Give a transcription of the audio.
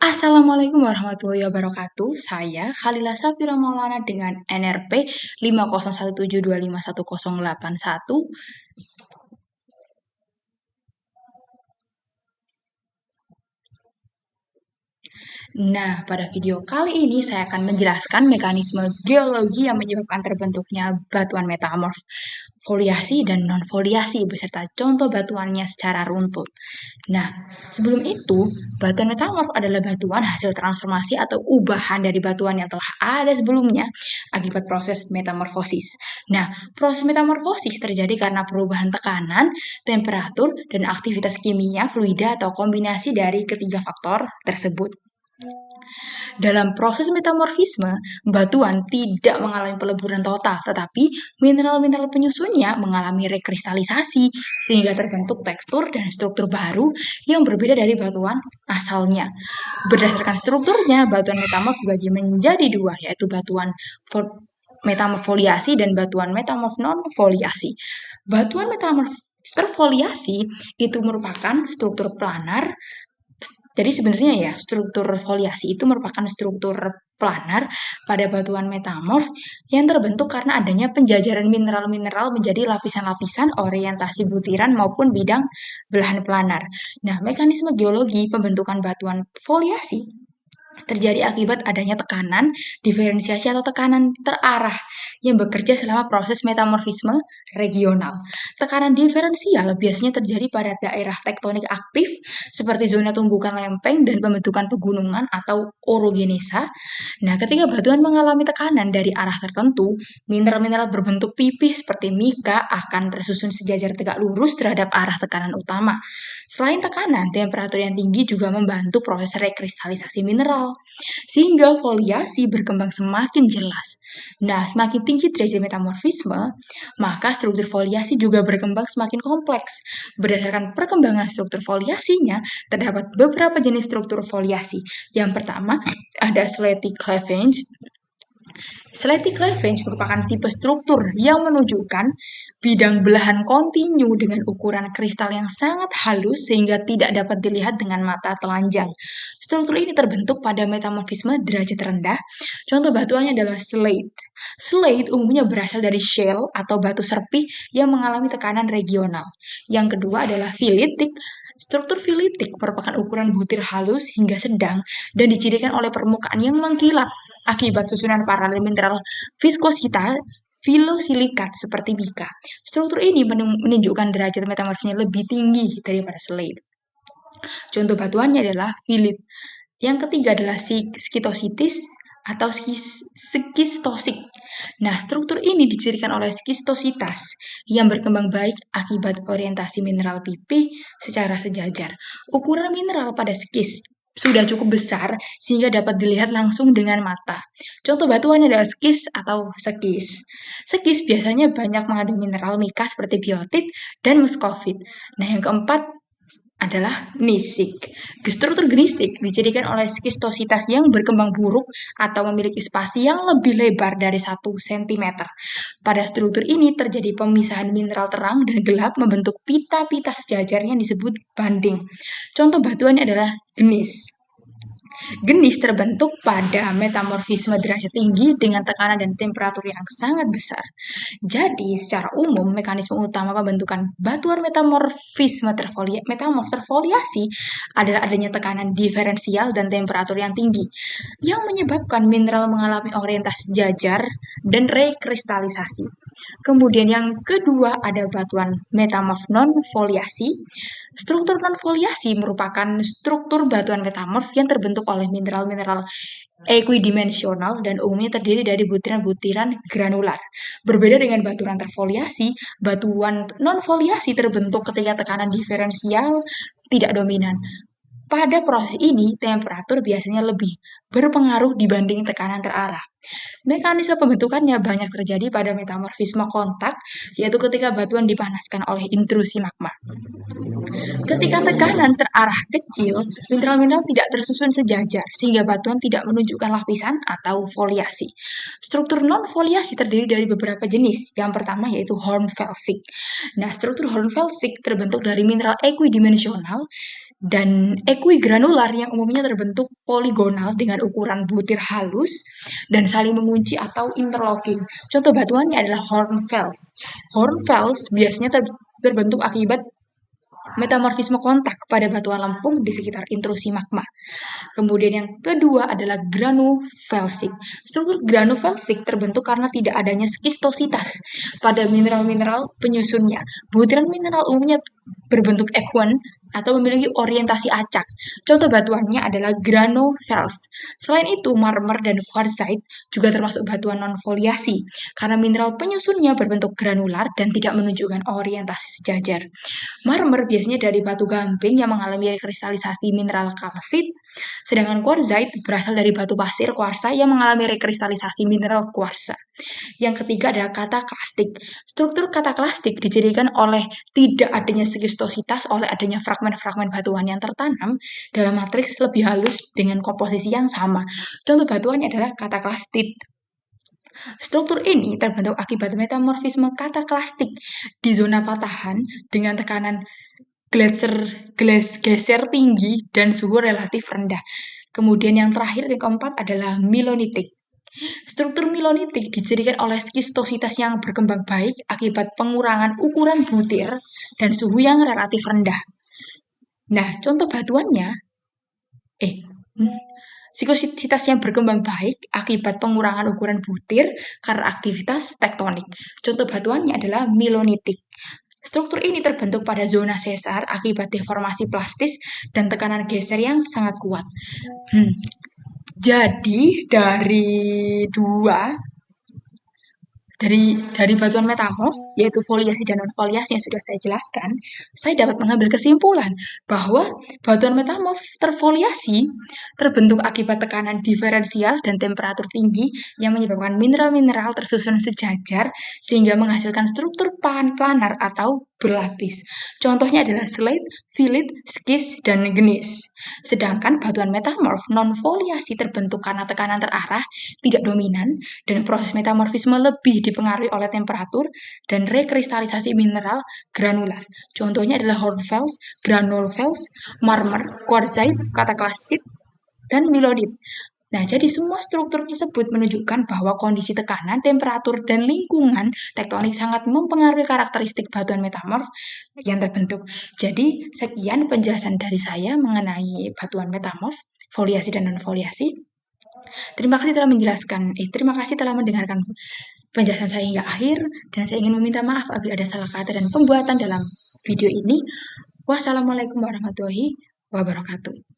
Assalamualaikum warahmatullahi wabarakatuh. Saya Khalila Safira Maulana dengan NRP 501725101. Nah, pada video kali ini saya akan menjelaskan mekanisme geologi yang menyebabkan terbentuknya batuan metamorf, foliasi dan non-foliasi beserta contoh batuannya secara runtut. Nah, sebelum itu, batuan metamorf adalah batuan hasil transformasi atau ubahan dari batuan yang telah ada sebelumnya akibat proses metamorfosis. Nah, proses metamorfosis terjadi karena perubahan tekanan, temperatur, dan aktivitas kimia, fluida, atau kombinasi dari ketiga faktor tersebut. Dalam proses metamorfisme, batuan tidak mengalami peleburan total, tetapi mineral-mineral penyusunnya mengalami rekristalisasi sehingga terbentuk tekstur dan struktur baru yang berbeda dari batuan asalnya. Berdasarkan strukturnya, batuan metamorf dibagi menjadi dua, yaitu batuan metamorf foliasi dan batuan metamorf non-foliasi. Batuan metamorf terfoliasi itu merupakan struktur planar. Jadi sebenarnya ya, struktur foliasi itu merupakan struktur planar pada batuan metamorf yang terbentuk karena adanya penjajaran mineral-mineral menjadi lapisan-lapisan orientasi butiran maupun bidang belahan planar. Nah, mekanisme geologi pembentukan batuan foliasi terjadi akibat adanya tekanan diferensiasi atau tekanan terarah yang bekerja selama proses metamorfisme regional. Tekanan diferensial biasanya terjadi pada daerah tektonik aktif seperti zona tumbukan lempeng dan pembentukan pegunungan atau orogenesa. Nah, ketika batuan mengalami tekanan dari arah tertentu, mineral-mineral berbentuk pipih seperti mika akan tersusun sejajar tegak lurus terhadap arah tekanan utama. Selain tekanan, temperatur yang tinggi juga membantu proses rekristalisasi mineral, sehingga foliasi berkembang semakin jelas. Nah, semakin tinggi derajat metamorfisme, maka struktur foliasi juga berkembang semakin kompleks. Berdasarkan perkembangan struktur foliasinya, terdapat beberapa jenis struktur foliasi. Yang pertama, ada slaty cleavage. Slaty cleavage merupakan tipe struktur yang menunjukkan bidang belahan kontinu dengan ukuran kristal yang sangat halus sehingga tidak dapat dilihat dengan mata telanjang. Struktur ini terbentuk pada metamorfisme derajat rendah. Contoh batuannya adalah slate. Slate umumnya berasal dari shale atau batu serpih yang mengalami tekanan regional. Yang kedua adalah filitik. Struktur filitik merupakan ukuran butir halus hingga sedang dan dicirikan oleh permukaan yang mengkilap akibat susunan paralel mineral viskositas filosilikat seperti mika. Struktur ini menunjukkan derajat metamorfisnya lebih tinggi daripada slate. Contoh batuannya adalah filit. Yang ketiga adalah skistositis atau skistosik. Nah, struktur ini dicirikan oleh skistositas yang berkembang baik akibat orientasi mineral pipih secara sejajar. Ukuran mineral pada sudah cukup besar sehingga dapat dilihat langsung dengan mata. Contoh batuannya adalah skis atau sekis. Sekis biasanya banyak mengandung mineral mika seperti biotit dan muskovit. Nah, yang keempat adalah gneisik. Struktur gneisik dicirikan oleh skistositas yang berkembang buruk atau memiliki spasi yang lebih lebar dari 1 cm. Pada struktur ini terjadi pemisahan mineral terang dan gelap membentuk pita-pita sejajar yang disebut banding. Contoh batuannya adalah gneis. Gneis terbentuk pada metamorfisme derajat tinggi dengan tekanan dan temperatur yang sangat besar. Jadi, secara umum, mekanisme utama pembentukan batuan metamorf terfoliasi adalah adanya tekanan diferensial dan temperatur yang tinggi, yang menyebabkan mineral mengalami orientasi sejajar dan rekristalisasi. Kemudian yang kedua ada batuan metamorf non-foliasi. Struktur non-foliasi merupakan struktur batuan metamorf yang terbentuk oleh mineral-mineral equidimensional dan umumnya terdiri dari butiran-butiran granular. Berbeda dengan batuan terfoliasi, batuan non-foliasi terbentuk ketika tekanan diferensial tidak dominan. Pada proses ini, temperatur biasanya lebih berpengaruh dibanding tekanan terarah. Mekanisme pembentukannya banyak terjadi pada metamorfisme kontak, yaitu ketika batuan dipanaskan oleh intrusi magma. Ketika tekanan terarah kecil, mineral-mineral tidak tersusun sejajar, sehingga batuan tidak menunjukkan lapisan atau foliasi. Struktur non-foliasi terdiri dari beberapa jenis. Yang pertama yaitu hornfelsik. Nah, struktur hornfelsik terbentuk dari mineral equidimensional dan equigranular yang umumnya terbentuk poligonal dengan ukuran butir halus dan saling mengunci atau interlocking. Contoh batuannya adalah hornfels. Hornfels biasanya terbentuk akibat metamorfisme kontak pada batuan lempung di sekitar intrusi magma. Kemudian yang kedua adalah granulofelsik. Struktur granulofelsik terbentuk karena tidak adanya skistositas pada mineral-mineral penyusunnya. Butiran mineral umumnya berbentuk ekwan atau memiliki orientasi acak. Contoh batuannya adalah granofels. Selain itu, marmer dan quartzite juga termasuk batuan non-foliasi karena mineral penyusunnya berbentuk granular dan tidak menunjukkan orientasi sejajar. Marmer biasanya dari batu gamping yang mengalami rekristalisasi mineral kalsit, sedangkan quartzite berasal dari batu pasir kuarsa yang mengalami rekristalisasi mineral kuarsa. Yang ketiga adalah kataklastik. Struktur kataklastik dicirikan oleh tidak adanya skistositas oleh adanya fragmen-fragmen batuan yang tertanam dalam matriks lebih halus dengan komposisi yang sama. Contoh batuannya adalah kataklastit. Struktur ini terbentuk akibat metamorfisme kataklastik di zona patahan dengan tekanan geser tinggi dan suhu relatif rendah. Kemudian yang terakhir, yang keempat adalah milonitik. Struktur milonitik dicirikan oleh skistositas yang berkembang baik akibat pengurangan ukuran butir dan suhu yang relatif rendah. Nah, contoh batuannya, skistositas yang berkembang baik akibat pengurangan ukuran butir karena aktivitas tektonik. Contoh batuannya adalah milonitik. Struktur ini terbentuk pada zona sesar akibat deformasi plastis dan tekanan geser yang sangat kuat. Jadi dari batuan metamorf, yaitu foliasi dan non-foliasi yang sudah saya jelaskan, saya dapat mengambil kesimpulan bahwa batuan metamorf terfoliasi terbentuk akibat tekanan diferensial dan temperatur tinggi yang menyebabkan mineral-mineral tersusun sejajar sehingga menghasilkan struktur planar atau berlapis. Contohnya adalah slate, fillit, skis, dan gneiss. Sedangkan batuan metamorf non-foliasi terbentuk karena tekanan terarah, tidak dominan, dan proses metamorfisme lebih dipengaruhi oleh temperatur dan rekristalisasi mineral granular. Contohnya adalah hornfels, granulofels, marmer, quartzite, kataklastit, dan milodit. Nah, jadi semua struktur tersebut menunjukkan bahwa kondisi tekanan, temperatur, dan lingkungan tektonik sangat mempengaruhi karakteristik batuan metamorf yang terbentuk. Jadi, sekian penjelasan dari saya mengenai batuan metamorf, foliasi dan non-foliasi. Terima kasih telah mendengarkan penjelasan saya hingga akhir, dan saya ingin meminta maaf apabila ada salah kata dan pembuatan dalam video ini. Wassalamualaikum warahmatullahi wabarakatuh.